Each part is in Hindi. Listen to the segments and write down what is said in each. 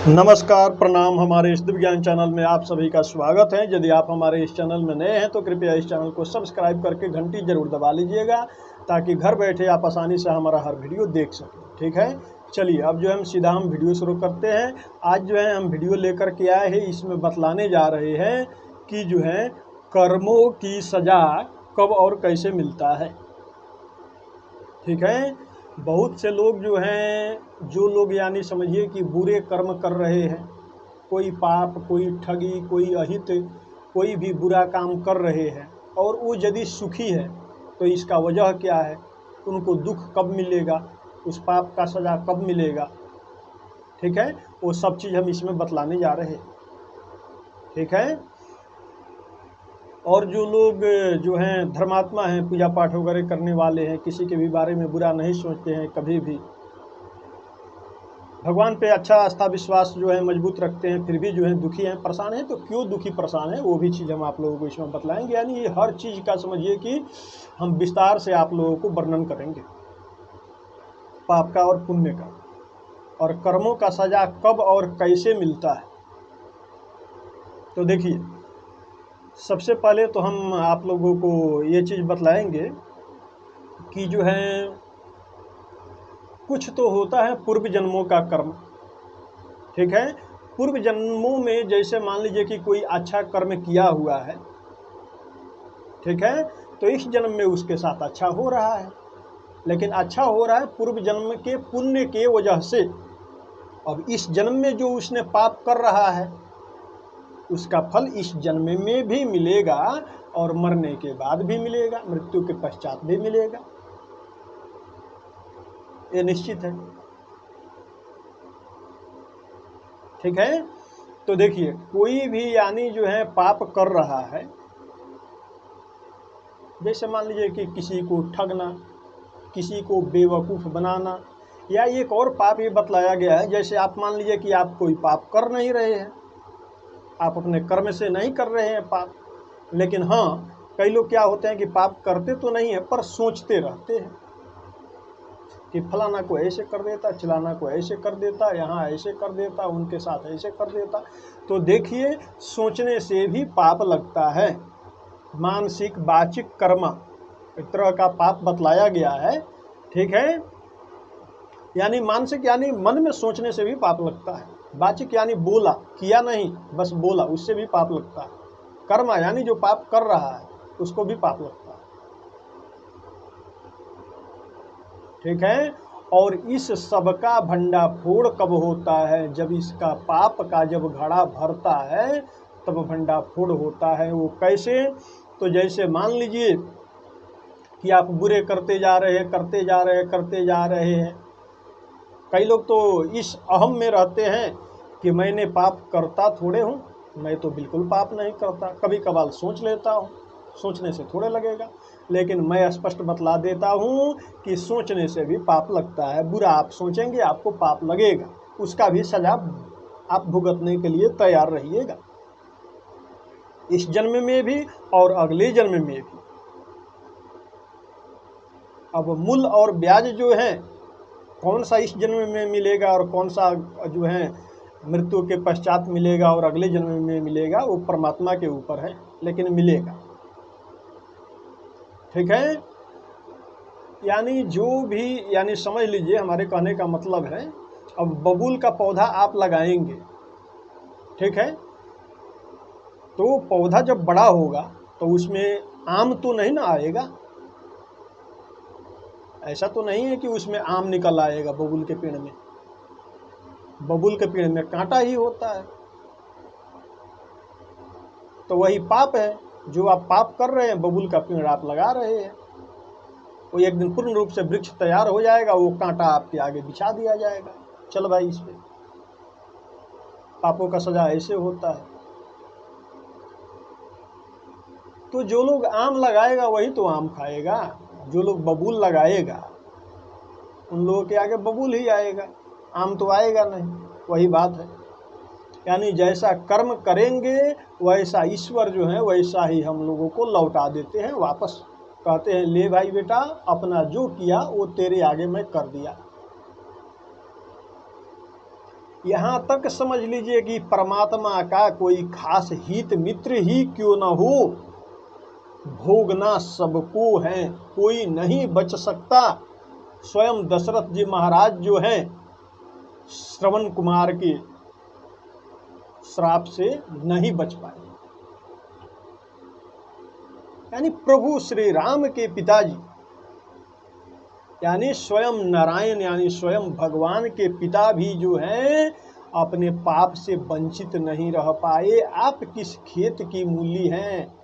नमस्कार, प्रणाम। हमारे इस दिव्य ज्ञान चैनल में आप सभी का स्वागत है। यदि आप हमारे इस चैनल में नए हैं तो कृपया इस चैनल को सब्सक्राइब करके घंटी जरूर दबा लीजिएगा, ताकि घर बैठे आप आसानी से हमारा हर वीडियो देख सकें। ठीक है, चलिए अब जो है हम सीधा वीडियो शुरू करते हैं। आज जो है हम वीडियो लेकर के आए हैं, इसमें बतलाने जा रहे हैं कि जो है कर्मों की सजा कब और कैसे मिलता है। ठीक है, बहुत से लोग जो हैं, जो लोग यानी समझिए कि बुरे कर्म कर रहे हैं, कोई पाप, कोई ठगी, कोई अहित, कोई भी बुरा काम कर रहे हैं, और वो यदि सुखी है तो इसका वजह क्या है, उनको दुख कब मिलेगा, उस पाप का सज़ा कब मिलेगा। ठीक है, वो सब चीज़ हम इसमें बतलाने जा रहे हैं। ठीक है, और जो लोग जो हैं धर्मात्मा हैं, पूजा पाठ वगैरह करने वाले हैं, किसी के भी बारे में बुरा नहीं सोचते हैं, कभी भी भगवान पे अच्छा आस्था विश्वास जो है मजबूत रखते हैं, फिर भी जो है दुखी हैं, परेशान हैं, तो क्यों दुखी परेशान है वो भी चीज़ हम आप लोगों को इसमें बतलाएंगे। यानी ये हर चीज़ का समझिए कि हम विस्तार से आप लोगों को वर्णन करेंगे, पाप का और पुण्य का, और कर्मों का सजा कब और कैसे मिलता है। तो देखिए, सबसे पहले तो हम आप लोगों को ये चीज़ बतलाएंगे कि जो है कुछ तो होता है पूर्व जन्मों का कर्म। ठीक है, पूर्व जन्मों में जैसे मान लीजिए कि कोई अच्छा कर्म किया हुआ है, ठीक है, तो इस जन्म में उसके साथ अच्छा हो रहा है, लेकिन अच्छा हो रहा है पूर्व जन्म के पुण्य के वजह से। अब इस जन्म में जो उसने पाप कर रहा है, उसका फल इस जन्म में भी मिलेगा और मरने के बाद भी मिलेगा, मृत्यु के पश्चात भी मिलेगा, ये निश्चित है। ठीक है, तो देखिए, कोई भी यानी जो है पाप कर रहा है, जैसे मान लीजिए कि किसी को ठगना, किसी को बेवकूफ़ बनाना, या एक और पाप ये बतलाया गया है, जैसे आप मान लीजिए कि आप कोई पाप कर नहीं रहे हैं, आप अपने कर्म से नहीं कर रहे हैं पाप, लेकिन हाँ, कई लोग क्या होते हैं कि पाप करते तो नहीं है पर सोचते रहते हैं कि फलाना को ऐसे कर देता, चिलाना को ऐसे कर देता, यहाँ ऐसे कर देता, उनके साथ ऐसे कर देता। तो देखिए, सोचने से भी पाप लगता है। मानसिक वाचिक कर्म एक तरह का पाप बतलाया गया है। ठीक है, यानी मानसिक यानी मन में सोचने से भी पाप लगता है। वाचिक यानी बोला, किया नहीं, बस बोला, उससे भी पाप लगता है। कर्म यानी जो पाप कर रहा है उसको भी पाप लगता है। ठीक है, और इस सब का भंडाफोड़ कब होता है, जब इसका पाप का जब घड़ा भरता है तब भंडाफोड़ होता है। वो कैसे, तो जैसे मान लीजिए कि आप बुरे करते जा रहे हैं, करते जा रहे हैं, करते जा रहे हैं। कई लोग तो इस अहम में रहते हैं कि मैंने पाप करता थोड़े हूँ, मैं तो बिल्कुल पाप नहीं करता, कभी कभार सोच लेता हूँ, सोचने से थोड़े लगेगा। लेकिन मैं स्पष्ट बतला देता हूँ कि सोचने से भी पाप लगता है। बुरा आप सोचेंगे, आपको पाप लगेगा, उसका भी सजा आप भुगतने के लिए तैयार रहिएगा, इस जन्म में भी और अगले जन्म में भी। अब मूल और ब्याज जो है, कौन सा इस जन्म में मिलेगा और कौन सा जो है मृत्यु के पश्चात मिलेगा और अगले जन्म में मिलेगा, वो परमात्मा के ऊपर है, लेकिन मिलेगा। ठीक है, यानी जो भी, यानी समझ लीजिए, हमारे कहने का मतलब है, अब बबूल का पौधा आप लगाएंगे, ठीक है, तो पौधा जब बड़ा होगा तो उसमें आम तो नहीं ना आएगा, ऐसा तो नहीं है कि उसमें आम निकल आएगा। बबूल के पेड़ में, बबूल के पेड़ में कांटा ही होता है। तो वही पाप है, जो आप पाप कर रहे हैं, बबूल का पेड़ आप लगा रहे हैं, वो एक दिन पूर्ण रूप से वृक्ष तैयार हो जाएगा, वो कांटा आपके आगे बिछा दिया जाएगा, चल भाई इस पे। पापों का सजा ऐसे होता है। तो जो लोग आम लगाएगा वही तो आम खाएगा, जो लोग बबूल लगाएगा उन लोगों के आगे बबूल ही आएगा, आम तो आएगा नहीं। वही बात है, यानी जैसा कर्म करेंगे वैसा ईश्वर जो है वैसा ही हम लोगों को लौटा देते हैं वापस। कहते हैं, ले भाई बेटा, अपना जो किया वो तेरे आगे मैं कर दिया। यहाँ तक समझ लीजिए कि परमात्मा का कोई खास हित मित्र ही क्यों न हो, भोगना सबको है, कोई नहीं बच सकता। स्वयं दशरथ जी महाराज जो हैं श्रवण कुमार के श्राप से नहीं बच पाए। यानी प्रभु श्री राम के पिताजी यानी स्वयं नारायण यानी स्वयं भगवान के पिता भी जो हैं अपने पाप से वंचित नहीं रह पाए। आप किस खेत की मूली हैं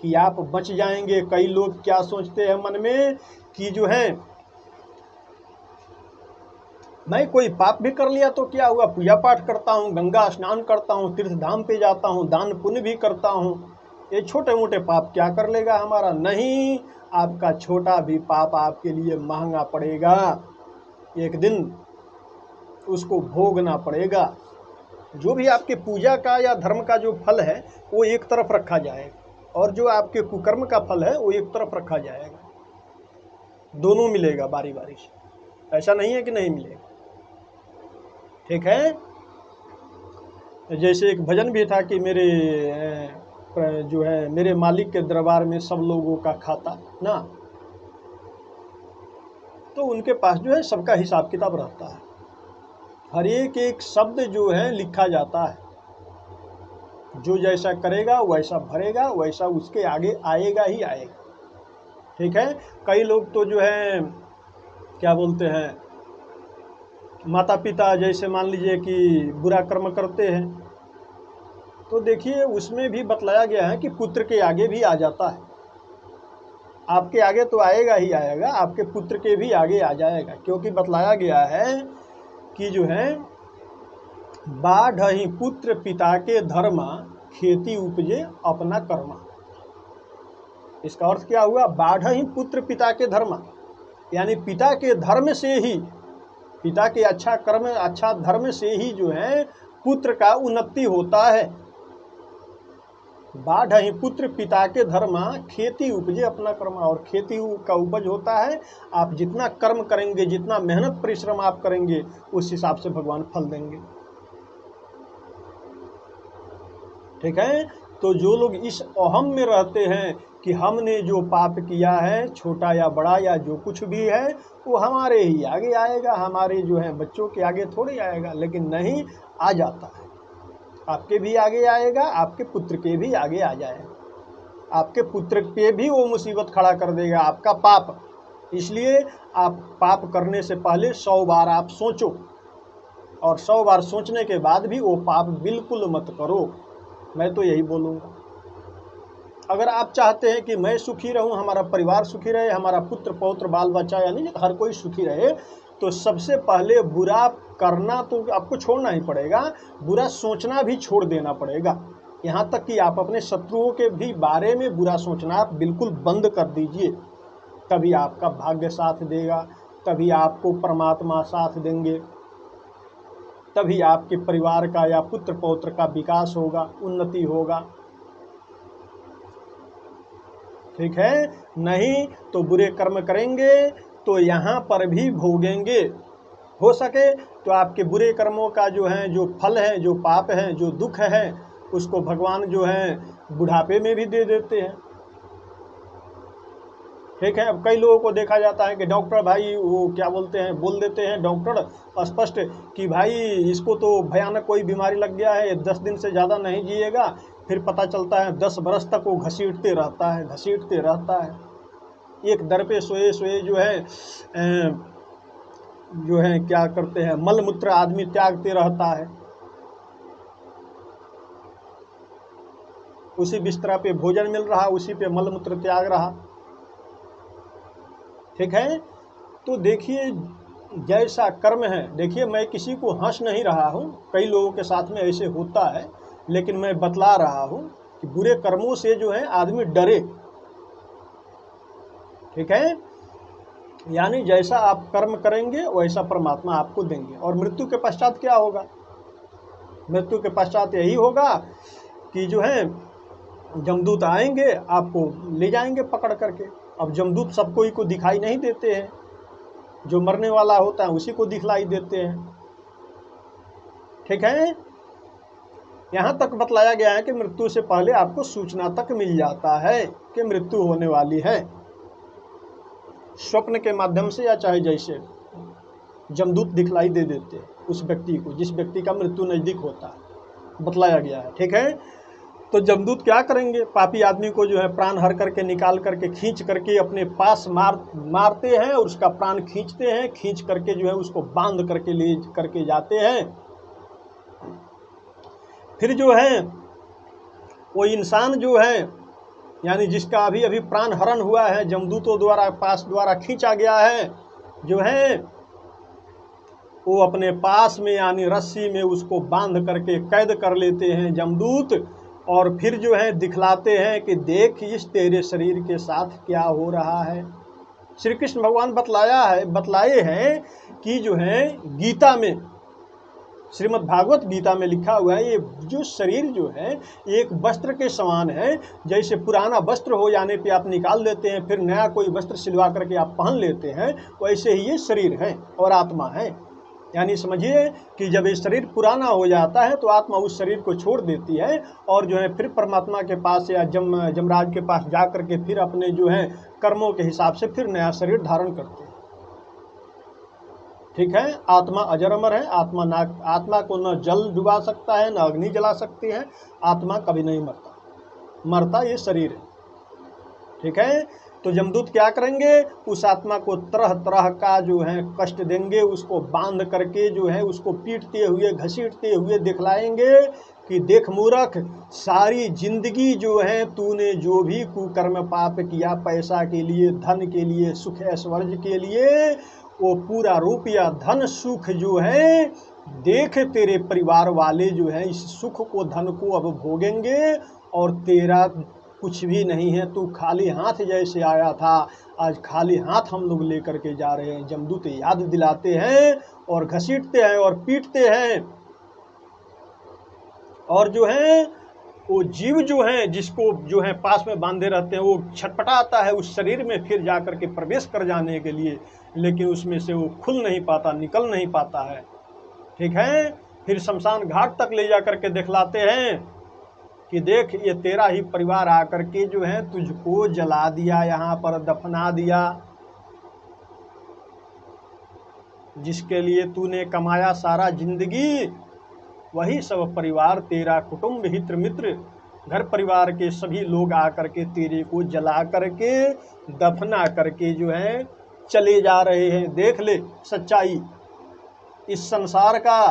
कि आप बच जाएंगे। कई लोग क्या सोचते हैं मन में कि जो है मैं कोई पाप भी कर लिया तो क्या हुआ, पूजा पाठ करता हूँ, गंगा स्नान करता हूँ, तीर्थ धाम पे जाता हूँ, दान पुण्य भी करता हूँ, ये छोटे मोटे पाप क्या कर लेगा हमारा। नहीं, आपका छोटा भी पाप आपके लिए महंगा पड़ेगा, एक दिन उसको भोगना पड़ेगा। जो भी आपके पूजा का या धर्म का जो फल है वो एक तरफ रखा जाएगा और जो आपके कुकर्म का फल है वो एक तरफ रखा जाएगा, दोनों मिलेगा बारी बारी से, ऐसा नहीं है कि नहीं मिलेगा। ठीक है, जैसे एक भजन भी था कि मेरे जो है मेरे मालिक के दरबार में सब लोगों का खाता ना, तो उनके पास जो है सबका हिसाब किताब रहता है, हर एक शब्द जो है लिखा जाता है, जो जैसा करेगा वैसा भरेगा, वैसा उसके आगे आएगा ही आएगा। ठीक है, कई लोग तो जो है क्या बोलते हैं, माता पिता जैसे मान लीजिए कि बुरा कर्म करते हैं तो देखिए उसमें भी बतलाया गया है कि पुत्र के आगे भी आ जाता है। आपके आगे तो आएगा ही आएगा, आपके पुत्र के भी आगे आ जाएगा, क्योंकि बतलाया गया है कि जो है बाढ़हि पुत्र पिता के धर्मा, खेती उपजे अपना कर्मा। इसका अर्थ क्या हुआ, बाढ़हि पुत्र पिता के धर्मा, यानी पिता के धर्म से ही, पिता के अच्छा कर्म अच्छा धर्म से ही जो है पुत्र का उन्नति होता है। बाढ़हि पुत्र पिता के धर्मा, खेती उपजे अपना कर्म, और खेती का उपज होता है आप जितना कर्म करेंगे, जितना मेहनत परिश्रम आप करेंगे उस हिसाब से भगवान फल देंगे। ठीक है, तो जो लोग इस अहम में रहते हैं कि हमने जो पाप किया है छोटा या बड़ा या जो कुछ भी है वो हमारे ही आगे आएगा, हमारे जो है बच्चों के आगे थोड़ी आएगा, लेकिन नहीं, आ जाता है, आपके भी आगे आएगा, आपके पुत्र के भी आगे आ जाएगा, आपके पुत्र पे भी वो मुसीबत खड़ा कर देगा, आपका पाप। इसलिए आप पाप करने से पहले 100 बार आप सोचो, और 100 बार सोचने के बाद भी वो पाप बिल्कुल मत करो। मैं तो यही बोलूँगा। अगर आप चाहते हैं कि मैं सुखी रहूं, हमारा परिवार सुखी रहे, हमारा पुत्र पौत्र बाल बच्चा यानी हर कोई सुखी रहे, तो सबसे पहले बुरा करना तो आपको छोड़ना ही पड़ेगा, बुरा सोचना भी छोड़ देना पड़ेगा। यहाँ तक कि आप अपने शत्रुओं के भी बारे में बुरा सोचना बिल्कुल बंद कर दीजिए, तभी आपका भाग्य साथ देगा, तभी आपको परमात्मा साथ देंगे, तभी आपके परिवार का या पुत्र पौत्र का विकास होगा, उन्नति होगा। ठीक है, नहीं तो बुरे कर्म करेंगे तो यहाँ पर भी भोगेंगे। हो सके तो आपके बुरे कर्मों का जो है जो फल है, जो पाप है, जो दुख है, उसको भगवान जो है बुढ़ापे में भी दे देते हैं। ठीक है, अब कई लोगों को देखा जाता है कि डॉक्टर भाई वो क्या बोलते हैं, बोल देते हैं डॉक्टर स्पष्ट कि भाई इसको तो भयानक कोई बीमारी लग गया है, 10 दिन से ज़्यादा नहीं जिएगा, फिर पता चलता है 10 बरस तक वो घसीटते रहता है, एक दर पे सोए सोए जो है क्या करते हैं, मल मूत्र आदमी त्यागते रहता है, उसी बिस्तरा पे भोजन मिल रहा, उसी पे मल मूत्र त्याग रहा। ठीक है, तो देखिए जैसा कर्म है, देखिए मैं किसी को हंस नहीं रहा हूँ, कई लोगों के साथ में ऐसे होता है, लेकिन मैं बतला रहा हूँ कि बुरे कर्मों से जो है आदमी डरे। ठीक है, यानी जैसा आप कर्म करेंगे वैसा परमात्मा आपको देंगे। और मृत्यु के पश्चात क्या होगा, मृत्यु के पश्चात यही होगा कि जो है जमदूत आएंगे, आपको ले जाएंगे पकड़ करके। अब जमदूत सब कोई को दिखाई नहीं देते हैं, जो मरने वाला होता है उसी को दिखलाई देते हैं। ठीक है। यहाँ तक बतलाया गया है कि मृत्यु से पहले आपको सूचना तक मिल जाता है कि मृत्यु होने वाली है, स्वप्न के माध्यम से या चाहे जैसे जमदूत दिखलाई दे देते हैं उस व्यक्ति को, जिस व्यक्ति का मृत्यु नज़दीक होता है, बतलाया गया है। ठीक है। तो जमदूत क्या करेंगे, पापी आदमी को जो है प्राण हर करके निकाल करके खींच करके अपने पास मारते हैं और उसका प्राण खींचते हैं, खींच करके जो है उसको बांध करके ले करके जाते हैं। फिर जो है वो इंसान जो है यानी जिसका अभी अभी प्राण हरण हुआ है, जमदूतों द्वारा खींचा गया है, जो है वो अपने पास में यानी रस्सी में उसको बांध करके कैद कर लेते हैं जमदूत, और फिर जो है दिखलाते हैं कि देख इस तेरे शरीर के साथ क्या हो रहा है। श्री कृष्ण भगवान बतलाए हैं कि जो है गीता में, श्रीमद् भागवत गीता में लिखा हुआ है, ये जो शरीर जो है एक वस्त्र के समान है। जैसे पुराना वस्त्र हो जाने पे आप निकाल देते हैं, फिर नया कोई वस्त्र सिलवा करके आप पहन लेते हैं, वैसे ही ये शरीर है और आत्मा है। यानी समझिए कि जब ये शरीर पुराना हो जाता है तो आत्मा उस शरीर को छोड़ देती है और जो है फिर परमात्मा के पास या जमराज के पास जा करके फिर अपने जो है कर्मों के हिसाब से फिर नया शरीर धारण करते हैं। ठीक है। आत्मा अजर अमर है, आत्मा को न जल डुबा सकता है, न अग्नि जला सकती है, आत्मा कभी नहीं मरता ये शरीर है। ठीक है। तो जमदूत क्या करेंगे, उस आत्मा को तरह तरह का जो है कष्ट देंगे, उसको बांध करके जो है उसको पीटते हुए घसीटते हुए दिखलाएंगे कि देख मूर्ख, सारी जिंदगी जो है तूने जो भी कुकर्म पाप किया, पैसा के लिए, धन के लिए, सुख ऐश्वर्य के लिए, वो पूरा रुपया धन सुख जो है, देख तेरे परिवार वाले जो है इस सुख को धन को अब भोगेंगे और तेरा कुछ भी नहीं है, तू खाली हाथ जैसे आया था, आज खाली हाथ हम लोग लेकर के जा रहे हैं। जमदूत याद दिलाते हैं और घसीटते हैं और पीटते हैं, और जो है वो जीव जो है जिसको जो है पास में बांधे रहते हैं, वो छटपटाता है उस शरीर में फिर जा करके प्रवेश कर जाने के लिए, लेकिन उसमें से वो खुल नहीं पाता, निकल नहीं पाता है। ठीक है। फिर शमशान घाट तक ले जा करके दिखलाते हैं कि देख ये तेरा ही परिवार आकर के जो है तुझको जला दिया, यहाँ पर दफना दिया, जिसके लिए तूने कमाया सारा जिंदगी, वही सब परिवार तेरा कुटुंब हित मित्र घर परिवार के सभी लोग आकर के तेरे को जला करके दफना करके जो है चले जा रहे हैं। देख ले सच्चाई इस संसार का।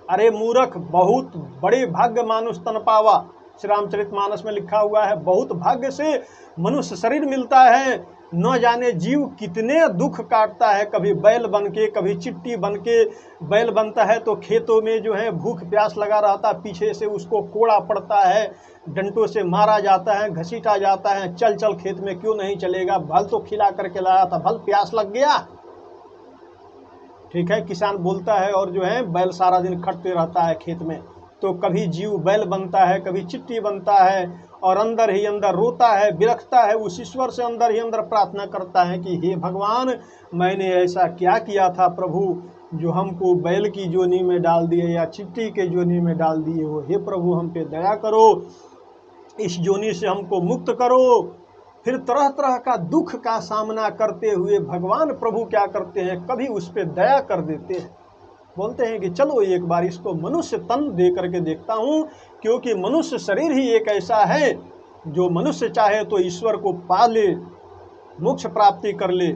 अरे मूर्ख, बहुत बड़े भाग्य मानुष तन पावा, श्री रामचरितमानस में लिखा हुआ है, बहुत भाग्य से मनुष्य शरीर मिलता है। न जाने जीव कितने दुख काटता है, कभी बैल बन के, कभी चिट्टी बन के। बैल बनता है तो खेतों में जो है भूख प्यास लगा रहता, पीछे से उसको कोड़ा पड़ता है, डंटों से मारा जाता है, घसीटा जाता है, चल चल खेत में क्यों नहीं चलेगा, भल तो खिला करके लाया था, भल प्यास लग गया। ठीक है। किसान बोलता है और जो है बैल सारा दिन खटते रहता है खेत में। तो कभी जीव बैल बनता है, कभी चिट्टी बनता है, और अंदर ही अंदर रोता है, बिलखता है, उस ईश्वर से अंदर ही अंदर प्रार्थना करता है कि हे भगवान, मैंने ऐसा क्या किया था प्रभु जो हमको बैल की जोनी में डाल दिए या चिट्टी के जोनी में डाल दिए हो। हे प्रभु हम पे दया करो, इस जोनी से हमको मुक्त करो। फिर तरह तरह का दुख का सामना करते हुए भगवान प्रभु क्या करते हैं, कभी उस पर दया कर देते हैं, बोलते हैं कि चलो एक बार इसको मनुष्य तन दे करके देखता हूँ, क्योंकि मनुष्य शरीर ही एक ऐसा है जो मनुष्य चाहे तो ईश्वर को पा ले, मोक्ष प्राप्ति कर ले।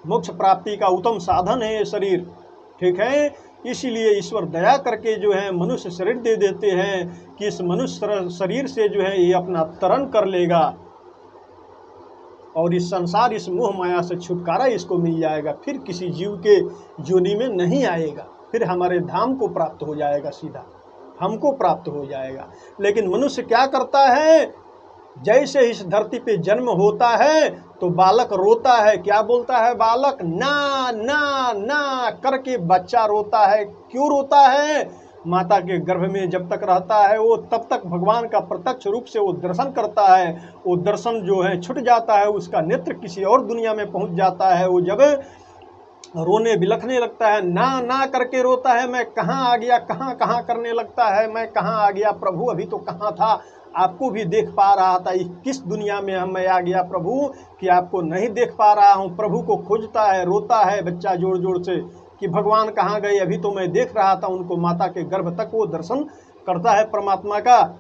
मोक्ष प्राप्ति का उत्तम साधन है ये शरीर। ठीक है। इसीलिए ईश्वर दया करके जो है मनुष्य शरीर दे देते हैं कि इस मनुष्य शरीर से जो है ये अपना तरण कर लेगा और इस संसार, इस मोह माया से छुटकारा इसको मिल जाएगा, फिर किसी जीव के जोनी में नहीं आएगा, फिर हमारे धाम को प्राप्त हो जाएगा, सीधा हमको प्राप्त हो जाएगा। लेकिन मनुष्य क्या करता है, जैसे इस धरती पे जन्म होता है तो बालक रोता है, क्या बोलता है बालक, ना ना ना करके बच्चा रोता है। क्यों रोता है, माता के गर्भ में जब तक रहता है वो तब तक भगवान का प्रत्यक्ष रूप से वो दर्शन करता है। वो दर्शन जो है छूट जाता है, उसका नेत्र किसी और दुनिया में पहुंच जाता है। वो जब रोने बिलखने लगता है, ना ना करके रोता है, मैं कहाँ आ गया, कहाँ कहाँ करने लगता है, मैं कहाँ आ गया प्रभु, अभी तो कहाँ था, आपको भी देख पा रहा था, किस दुनिया में मैं आ गया प्रभु कि आपको नहीं देख पा रहा हूँ। प्रभु को खोजता है, रोता है बच्चा जोर जोर से कि भगवान कहाँ गए, अभी तो मैं देख रहा था उनको, माता के गर्भ तक वो दर्शन करता है परमात्मा का।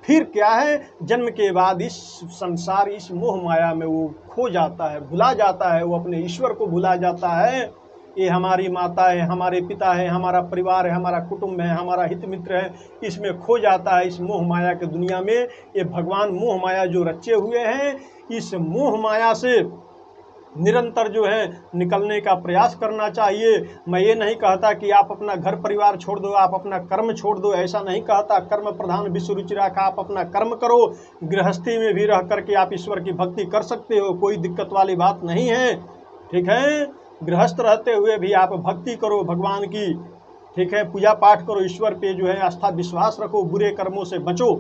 फिर क्या है, जन्म के बाद इस संसार, इस मोह माया में वो खो जाता है, भुला जाता है, वो अपने ईश्वर को भुला जाता है। ये हमारी माता है, हमारे पिता है, हमारा परिवार है, हमारा कुटुंब है, हमारा हित मित्र है, इसमें खो जाता है, इस मोह माया के दुनिया में। ये भगवान मोह माया जो रचे हुए हैं, इस मोह माया से निरंतर जो है निकलने का प्रयास करना चाहिए। मैं ये नहीं कहता कि आप अपना घर परिवार छोड़ दो, आप अपना कर्म छोड़ दो, ऐसा नहीं कहता। कर्म प्रधान विश्व रुचि रखा, आप अपना कर्म करो, गृहस्थी में भी रह करके आप ईश्वर की भक्ति कर सकते हो, कोई दिक्कत वाली बात नहीं है, ठीक है। गृहस्थ रहते हुए भी आप भक्ति करो भगवान की, ठीक है, पूजा पाठ करो, ईश्वर पे जो है आस्था विश्वास रखो, बुरे कर्मों से बचो,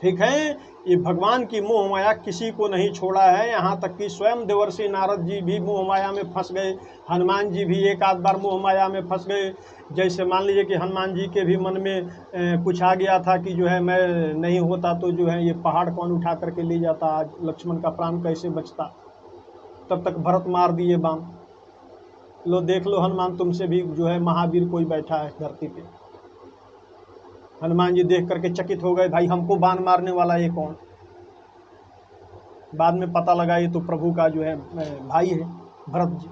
ठीक है। ये भगवान की मोह माया किसी को नहीं छोड़ा है, यहाँ तक कि स्वयं देवर्षि नारद जी भी मोह माया में फंस गए, हनुमान जी भी एक आध बार मोह माया में फंस गए। जैसे मान लीजिए कि हनुमान जी के भी मन में कुछ आ गया था कि जो है मैं नहीं होता तो जो है ये पहाड़ कौन उठा करके ले जाता, आज लक्ष्मण का प्राण कैसे बचता। तब तक भरत मार दिए बाण। लो देख लो हनुमान, तुमसे भी जो है महावीर कोई बैठा है धरती पे। हनुमान जी देख करके चकित हो गए, भाई हमको बाण मारने वाला ये कौन। बाद में पता लगा ये तो प्रभु का जो है भाई है भरत जी।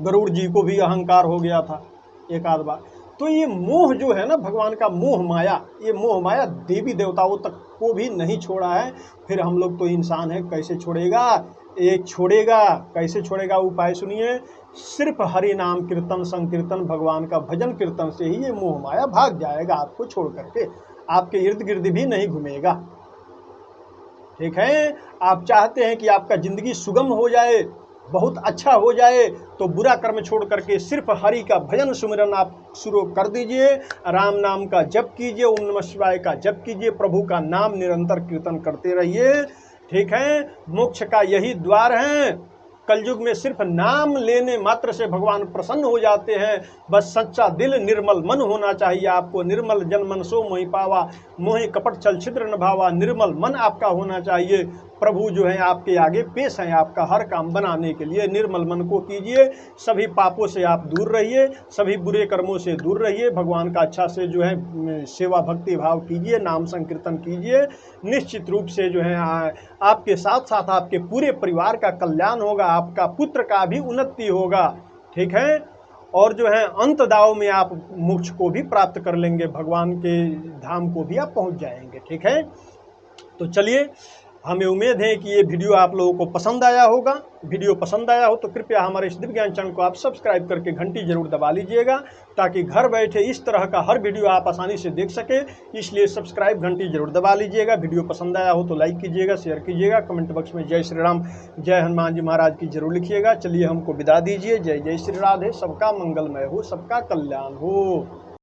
गरुड़ जी को भी अहंकार हो गया था एक आध बार। तो ये मोह जो है ना, भगवान का मोह माया, ये मोह माया देवी देवताओं तक को भी नहीं छोड़ा है। फिर हम लोग तो इंसान है, कैसे छोड़ेगा, एक छोड़ेगा, कैसे छोड़ेगा, उपाय सुनिए। सिर्फ हरि नाम कीर्तन संकीर्तन भगवान का भजन कीर्तन से ही ये मोह माया भाग जाएगा आपको छोड़ करके, आपके इर्द गिर्द भी नहीं घूमेगा, ठीक है। आप चाहते हैं कि आपका जिंदगी सुगम हो जाए, बहुत अच्छा हो जाए, तो बुरा कर्म छोड़ करके सिर्फ हरि का भजन सुमिरन आप शुरू कर दीजिए, राम नाम का जप कीजिए, ओम नमः शिवाय का जप कीजिए, प्रभु का नाम निरंतर कीर्तन करते रहिए, ठीक है। मोक्ष का यही द्वार है। कलयुग में सिर्फ नाम लेने मात्र से भगवान प्रसन्न हो जाते हैं। बस सच्चा दिल निर्मल मन होना चाहिए आपको। निर्मल जन मन सो मोहि पावा, मोहि कपट छल छिद्र न भावा। निर्मल मन आपका होना चाहिए। प्रभु जो है आपके आगे पेश हैं आपका हर काम बनाने के लिए। निर्मल मन को कीजिए, सभी पापों से आप दूर रहिए, सभी बुरे कर्मों से दूर रहिए, भगवान का अच्छा से जो है सेवा भक्ति भाव कीजिए, नाम संकीर्तन कीजिए। निश्चित रूप से जो है आपके साथ साथ आपके पूरे परिवार का कल्याण होगा, आपका पुत्र का भी उन्नति होगा, ठीक है। और जो है अंत दाव में आप मोक्ष को भी प्राप्त कर लेंगे, भगवान के धाम को भी आप पहुंच जाएंगे, ठीक है। तो चलिए, हमें उम्मीद है कि ये वीडियो आप लोगों को पसंद आया होगा। वीडियो पसंद आया हो तो कृपया हमारे इस दिव्य ज्ञान चैनल को आप सब्सक्राइब करके घंटी जरूर दबा लीजिएगा, ताकि घर बैठे इस तरह का हर वीडियो आप आसानी से देख सके। इसलिए सब्सक्राइब घंटी जरूर दबा लीजिएगा। वीडियो पसंद आया हो तो लाइक कीजिएगा, शेयर कीजिएगा, कमेंट बॉक्स में जय श्री राम, जय हनुमान जी महाराज की जरूर लिखिएगा। चलिए हमको विदा दीजिए। जय जय श्री राधे। सबका मंगलमय हो, सबका कल्याण हो।